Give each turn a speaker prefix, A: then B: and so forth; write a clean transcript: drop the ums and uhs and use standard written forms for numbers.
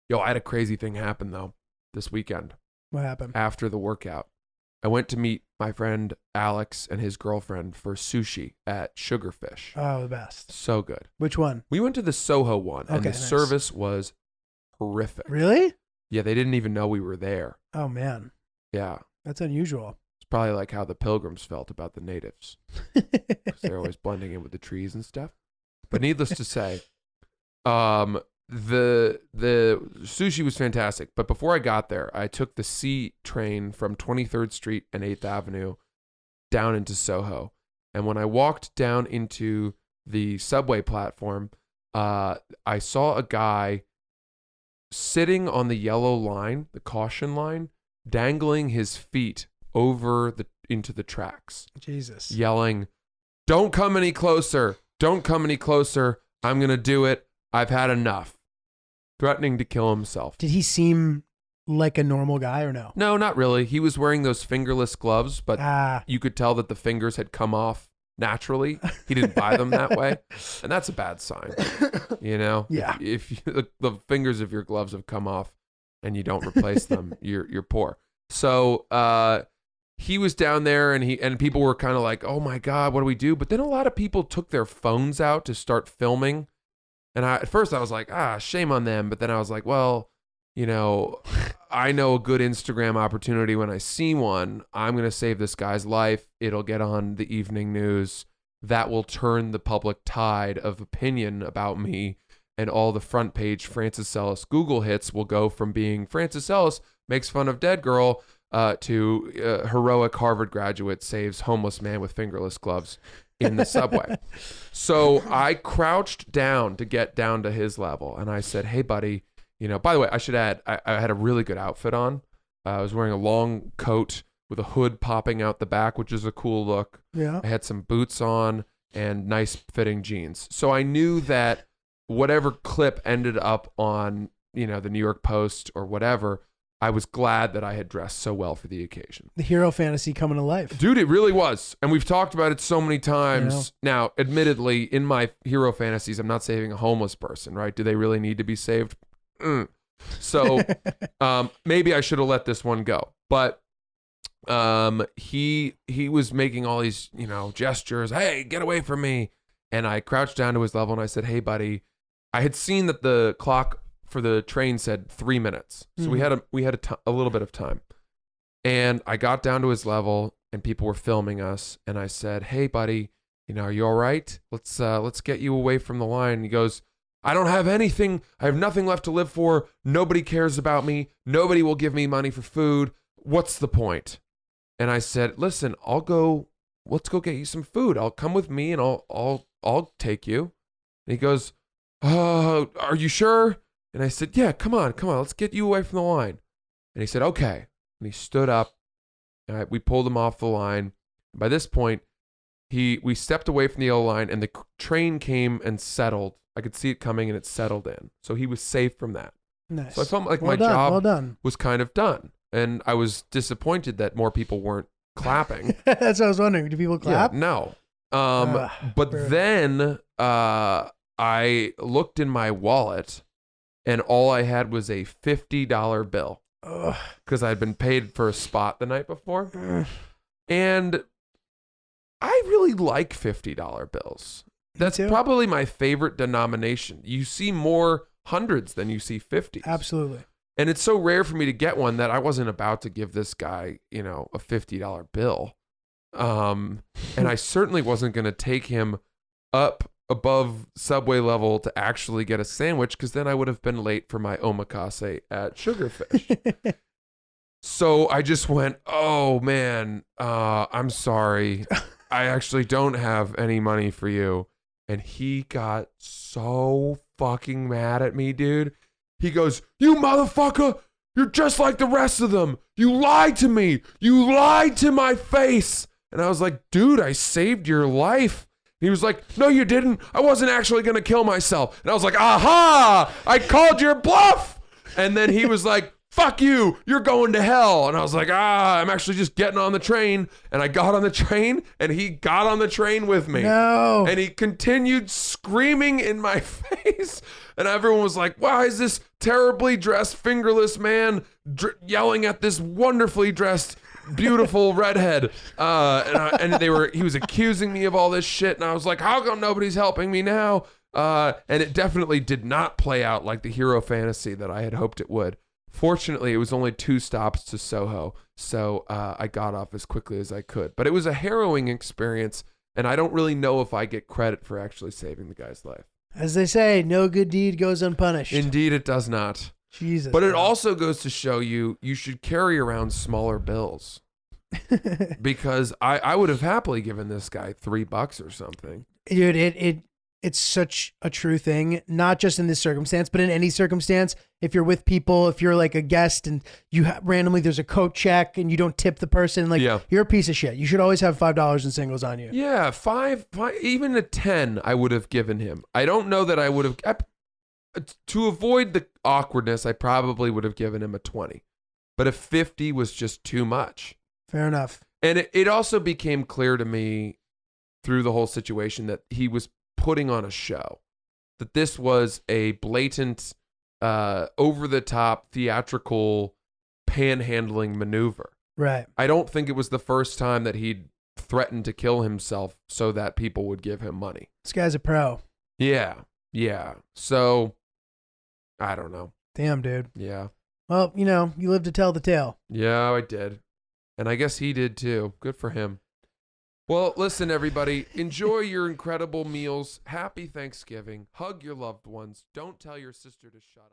A: Yo, I had a crazy thing happen though this weekend.
B: What happened?
A: After the workout, I went to meet my friend Alex and his girlfriend for sushi at Sugarfish.
B: Oh, the best.
A: So good.
B: Which one?
A: We went to the Soho one, and the
B: Okay, nice.
A: service was horrific.
B: Really?
A: Yeah, they didn't even know we were there.
B: Oh, man.
A: Yeah.
B: That's unusual.
A: It's probably like how the pilgrims felt about the natives. 'Cause they're always blending in with the trees and stuff. But needless to say, the sushi was fantastic. But before I got there, I took the C train from 23rd Street and 8th Avenue down into Soho. And when I walked down into the subway platform, I saw a guy sitting on the yellow line, the caution line, dangling his feet into the tracks.
B: Jesus.
A: Yelling, "Don't come any closer. Don't come any closer. I'm going to do it. I've had enough." Threatening to kill himself.
B: Did he seem like a normal guy or no?
A: No, not really. He was wearing those fingerless gloves, but
B: Ah.
A: you could tell that the fingers had come off naturally. He didn't buy them that way. And that's a bad sign. You know?
B: Yeah.
A: If the fingers of your gloves have come off and you don't replace them, you're poor. So he was down there and people were kind of like, "Oh my God, what do we do?" But then a lot of people took their phones out to start filming. And at first I was like, shame on them. But then I was like, well, you know, I know a good Instagram opportunity when I see one. I'm going to save this guy's life. It'll get on the evening news. That will turn the public tide of opinion about me. And all the front page Francis Ellis Google hits will go from being Francis Ellis makes fun of dead girl to heroic Harvard graduate saves homeless man with fingerless gloves in the subway. So I crouched down to get down to his level. And I said, "Hey, buddy, you know," by the way, I should add, I had a really good outfit on. I was wearing a long coat with a hood popping out the back, which is a cool look.
B: Yeah.
A: I had some boots on and nice fitting jeans. So I knew that whatever clip ended up on, you know, the New York Post or whatever, I was glad that I had dressed so well for the occasion.
B: The hero fantasy coming to life.
A: Dude, it really was. And we've talked about it so many times. Now, admittedly, in my hero fantasies, I'm not saving a homeless person, right? Do they really need to be saved? So maybe I should have let this one go. But he was making all these, you know, gestures. "Hey, get away from me." And I crouched down to his level and I said, "Hey, buddy." I had seen that the clock for the train said 3 minutes. So we had a little bit of time. And I got down to his level and people were filming us. And I said, "Hey, buddy, you know, are you all right? Let's get you away from the line." And he goes, "I don't have anything. I have nothing left to live for. Nobody cares about me. Nobody will give me money for food. What's the point?" And I said, "Listen, let's go get you some food. I'll come with me and I'll take you." And he goes, "Oh, are you sure?" And I said, "Yeah, come on, let's get you away from the line." And he said, "Okay." And he stood up. And we pulled him off the line. By this point, we stepped away from the yellow line and the train came and settled. I could see it coming and it settled in. So he was safe from that.
B: Nice.
A: So I felt like
B: Well
A: my
B: done,
A: job was kind of done. And I was disappointed that more people weren't clapping.
B: That's what I was wondering. Do people clap?
A: Yeah, no. But then I looked in my wallet and all I had was a $50 bill because I'd been paid for a spot the night before. And I really like $50 bills. That's probably my favorite denomination. You see more hundreds than you see 50s.
B: Absolutely.
A: And it's so rare for me to get one that I wasn't about to give this guy, you know, a $50 bill. And I certainly wasn't going to take him up above subway level to actually get a sandwich because then I would have been late for my omakase at Sugarfish. So I just went, "Oh man, I'm sorry. I actually don't have any money for you." And he got so fucking mad at me, dude. He goes, "You motherfucker, you're just like the rest of them. You lied to me. You lied to my face." And I was like, "Dude, I saved your life." And he was like, "No, you didn't. I wasn't actually going to kill myself." And I was like, "Aha, I called your bluff." And then he was like, fuck you, you're going to hell. And I was like, I'm actually just getting on the train. And I got on the train, and he got on the train with me.
B: No.
A: And he continued screaming in my face. And everyone was like, why is this terribly dressed fingerless man yelling at this wonderfully dressed beautiful redhead? He was accusing me of all this shit. And I was like, how come nobody's helping me now? And it definitely did not play out like the hero fantasy that I had hoped it would. Fortunately, it was only 2 stops to Soho, so I got off as quickly as I could. But it was a harrowing experience, and I don't really know if I get credit for actually saving the guy's life.
B: As they say, no good deed goes unpunished.
A: Indeed, it does not.
B: Jesus.
A: But it also goes to show you should carry around smaller bills. Because I would have happily given this guy $3 or something.
B: Dude, it's such a true thing, not just in this circumstance, but in any circumstance. If you're with people, if you're like a guest and randomly there's a coat check and you don't tip the person, like you're a piece of shit. You should always have $5 in singles on you.
A: Yeah, five, even a 10 I would have given him. I don't know that I would have, to avoid the awkwardness, I probably would have given him a 20. But a 50 was just too much.
B: Fair enough.
A: And it also became clear to me through the whole situation that he was putting on a show, that this was a blatant, over-the-top theatrical panhandling maneuver.
B: Right.
A: I don't think it was the first time that he'd threatened to kill himself so that people would give him money.
B: This guy's a pro.
A: Yeah. So, I don't know.
B: Damn, dude.
A: Yeah.
B: Well, you live to tell the tale.
A: Yeah, I did. And I guess he did too. Good for him. Well, listen, everybody, enjoy your incredible meals. Happy Thanksgiving. Hug your loved ones. Don't tell your sister to shut up.